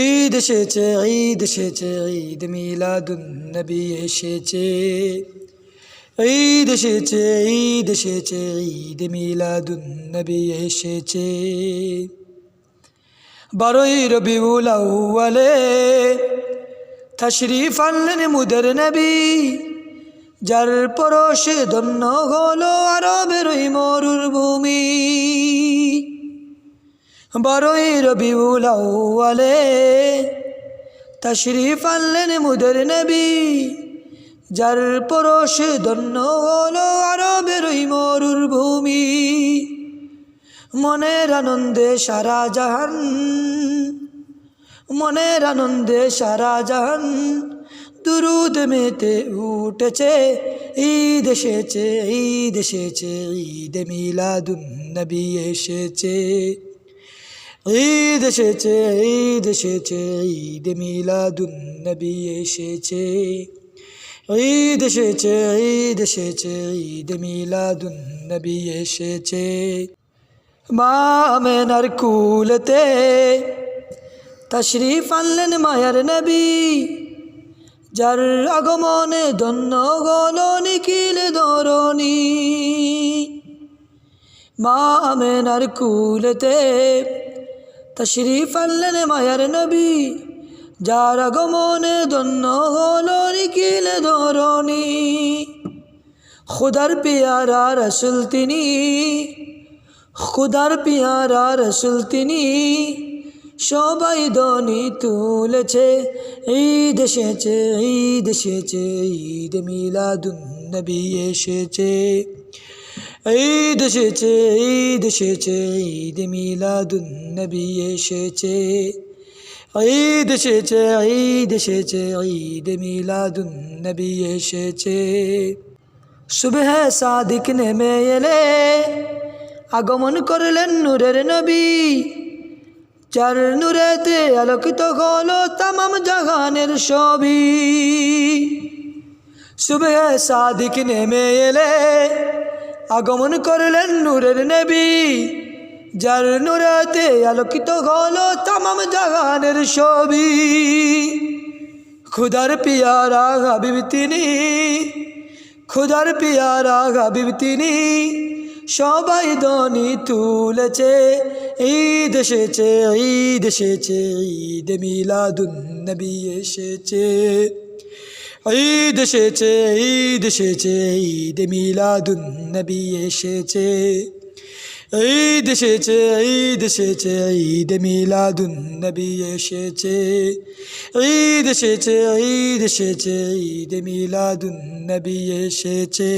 ঈদ এসেছে, ঈদ এসেছে, ঈদ মিলাদুন নবী এসেছে। ঈদ এসেছে, ঈদ এসেছে, ঈদ মিলাদুন নবী এসেছে। 12ই রবিউল আউয়ালে তশরিফ আনলেন মুদের নবী, যার পরশে ধন্য হলো আরবের ওই মরুভূমি। 12ই রবিউল আউয়ালে তশরিফ আনলেন মুদের নবী, যার পরশে ধন্য হলো আরবের ওই মরুভূমি। মনের আনন্দে সারা জাহান, মনের আনন্দে সারা জাহান দুরুদ মেতে উঠেছে। ঈদ এসেছে, ঈদ এসেছে, ঈদ মিলাদুন নবী এসেছে। ঈদ এসেছে, ঈদ এসেছে, ঈদ মিলাদুন নবী এসেছে। ঈদ এসেছে, ঈদ এসেছে, ঈদ মিলাদুন নবী এসেছে। মা আমেনার কুলেতে তশরিফ আনলেন মায়ার নবী, যার আগমনে ধন্য হলো নিখিল ধরণী। মা আমেনার কুলেতে তশরিফ আনলেন মায়ার নবী, যার আগমনে ধন্য হলো নিখিল ধরণী। খুদার পিয়ারা রসুল তিনি, খুদার পিয়ারা রসুল তিনি, সবাই ধ্বনি তুলেছে। ঈদ এসেছে, ঈদ এসেছে, ঈদ মিলাদুন নবী এসেছে। ঈদ এসেছে, ঈদ এসেছে, ঈদ মিলাদুন নবী এসেছে। ঈদ এসেছে, ঈদ এসেছে, ঈদ মিলাদুন নবী এসেছে। সুবহ সাদিক নেমে এলে আগমন করলেন নূরের নবী, যার নূরেতে আলোকিত হলো তামাম জাহানের ছবি। সুবহ সাদিক নেমে এলে আগমন করলেন নূরের নবী, যার নূরেতে আলোকিত হলো তামাম জাহানের ছবি। খুদার পিয়ারা হাবিব তিনি, খুদার পিয়ারা হাবিব তিনি, সবাই ধ্বনি তুলেছে। ঈদ এসেছে, ঈদ এসেছে, ঈদ মিলাদুন নবী এসেছে। ঈদ এসেছে, ঈদ এসেছে, ঈদ মিলাদুন নবী এসেছে। ঈদ এসেছে, ঈদ এসেছে, ঈদ মিলাদুন নবী এসেছে। ঈদ এসেছে, ঈদ এসেছে, ঈদ মিলাদুন নবী এসেছে।